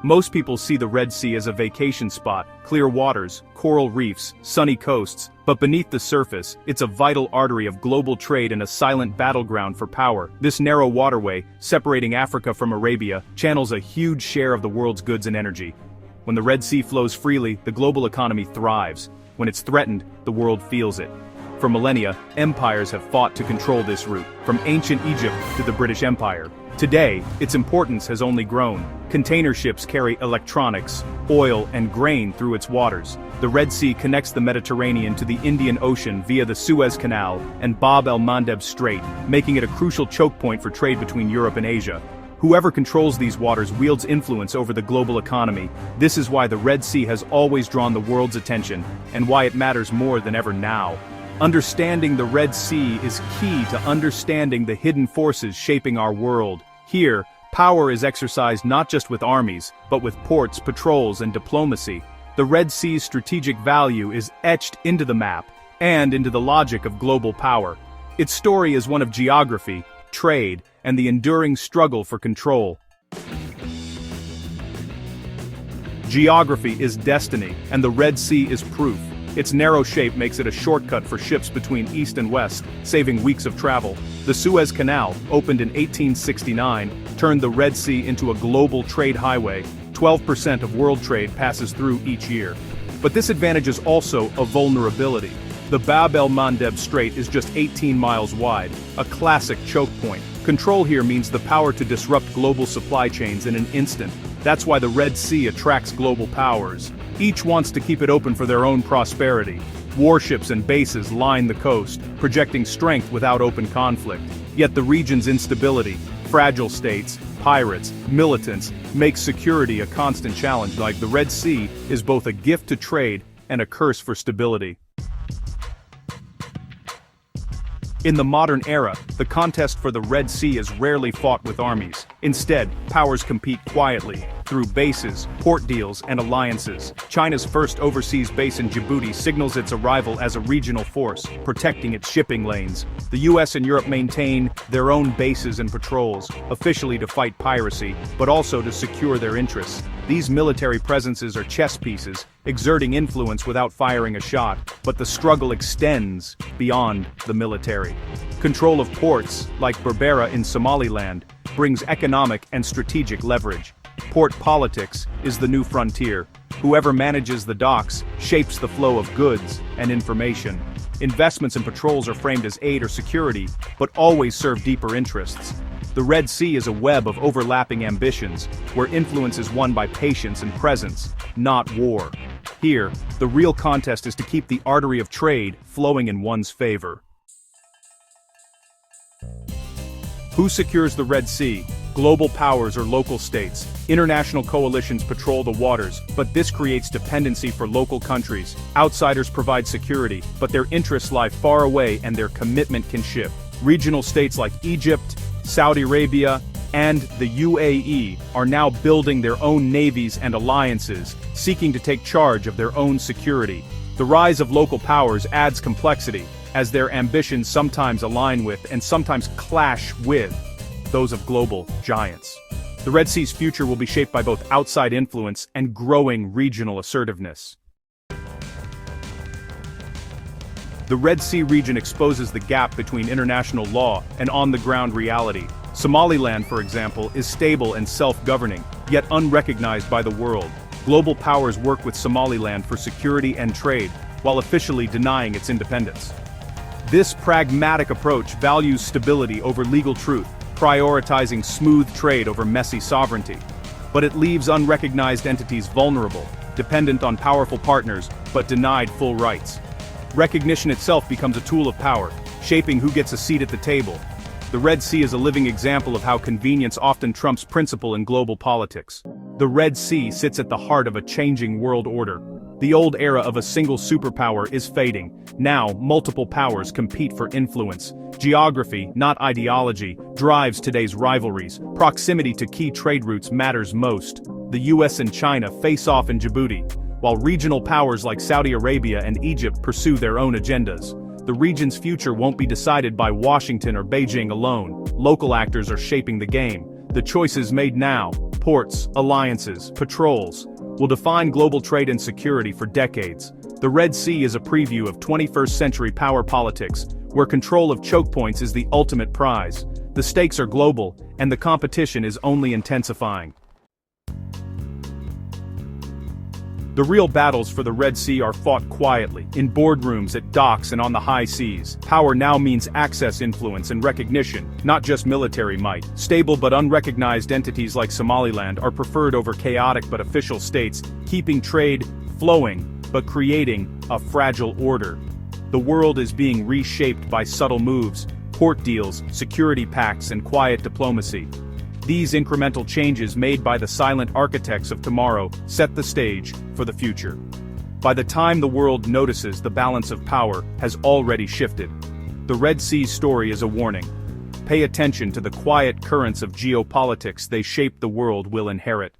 Most people see the Red Sea as a vacation spot, clear waters, coral reefs, sunny coasts, but beneath the surface, it's a vital artery of global trade and a silent battleground for power. This narrow waterway, separating Africa from Arabia, channels a huge share of the world's goods and energy. When the Red Sea flows freely, the global economy thrives. When it's threatened, the world feels it. For millennia, empires have fought to control this route, from ancient Egypt to the British Empire. Today, its importance has only grown. Container ships carry electronics, oil, and grain through its waters. The Red Sea connects the Mediterranean to the Indian Ocean via the Suez Canal and Bab el Mandeb Strait, making it a crucial choke point for trade between Europe and Asia. Whoever controls these waters wields influence over the global economy. This is why the Red Sea has always drawn the world's attention, and why it matters more than ever now. Understanding the Red Sea is key to understanding the hidden forces shaping our world. Here, power is exercised not just with armies, but with ports, patrols, and diplomacy. The Red Sea's strategic value is etched into the map, and into the logic of global power. Its story is one of geography, trade, and the enduring struggle for control. Geography is destiny, and the Red Sea is proof. Its narrow shape makes it a shortcut for ships between east and west, saving weeks of travel. The Suez Canal, opened in 1869, turned the Red Sea into a global trade highway. 12% of world trade passes through each year. But this advantage is also a vulnerability. The Bab el Mandeb Strait is just 18 miles wide, a classic choke point. Control here means the power to disrupt global supply chains in an instant. That's why the Red Sea attracts global powers. Each wants to keep it open for their own prosperity. Warships and bases line the coast, projecting strength without open conflict. Yet the region's instability, fragile states, pirates, militants, makes security a constant challenge. Like the Red Sea is both a gift to trade and a curse for stability. In the modern era, the contest for the Red Sea is rarely fought with armies. Instead, powers compete quietly, through bases, port deals, and alliances. China's first overseas base in Djibouti signals its arrival as a regional force, protecting its shipping lanes. The US and Europe maintain their own bases and patrols, officially to fight piracy, but also to secure their interests. These military presences are chess pieces, exerting influence without firing a shot, but the struggle extends beyond the military. Control of ports, like Berbera in Somaliland, brings economic and strategic leverage. Port politics is the new frontier. Whoever manages the docks shapes the flow of goods and information. Investments in patrols are framed as aid or security, but always serve deeper interests. The Red Sea is a web of overlapping ambitions, where influence is won by patience and presence, not war. Here, the real contest is to keep the artery of trade flowing in one's favor. Who secures the Red Sea? Global powers or local states. International coalitions patrol the waters, but this creates dependency for local countries. Outsiders provide security, but their interests lie far away and their commitment can shift. Regional states like Egypt, Saudi Arabia, and the UAE are now building their own navies and alliances, seeking to take charge of their own security. The rise of local powers adds complexity, as their ambitions sometimes align with and sometimes clash with those of global giants. The Red Sea's future will be shaped by both outside influence and growing regional assertiveness. The Red Sea region exposes the gap between international law and on-the-ground reality. Somaliland, for example, is stable and self-governing, yet unrecognized by the world. Global powers work with Somaliland for security and trade, while officially denying its independence. This pragmatic approach values stability over legal truth, prioritizing smooth trade over messy sovereignty. But it leaves unrecognized entities vulnerable, dependent on powerful partners, but denied full rights. Recognition itself becomes a tool of power, shaping who gets a seat at the table. The Red Sea is a living example of how convenience often trumps principle in global politics. The Red Sea sits at the heart of a changing world order. The old era of a single superpower is fading. Now, multiple powers compete for influence. Geography, not ideology, drives today's rivalries. Proximity to key trade routes matters most. The US and China face off in Djibouti, while regional powers like Saudi Arabia and Egypt pursue their own agendas. The region's future won't be decided by Washington or Beijing alone. Local actors are shaping the game. The choices made now, ports, alliances, patrols, will define global trade and security for decades. The Red Sea is a preview of 21st century power politics, where control of choke points is the ultimate prize. The stakes are global, and the competition is only intensifying. The real battles for the Red Sea are fought quietly, in boardrooms, at docks, and on the high seas. Power now means access, influence, and recognition, not just military might. Stable but unrecognized entities like Somaliland are preferred over chaotic but official states, keeping trade flowing, but creating a fragile order. The world is being reshaped by subtle moves, port deals, security pacts, and quiet diplomacy. These incremental changes made by the silent architects of tomorrow set the stage for the future. By the time the world notices, the balance of power has already shifted. The Red Sea's story is a warning. Pay attention to the quiet currents of geopolitics. They shape the world we'll inherit.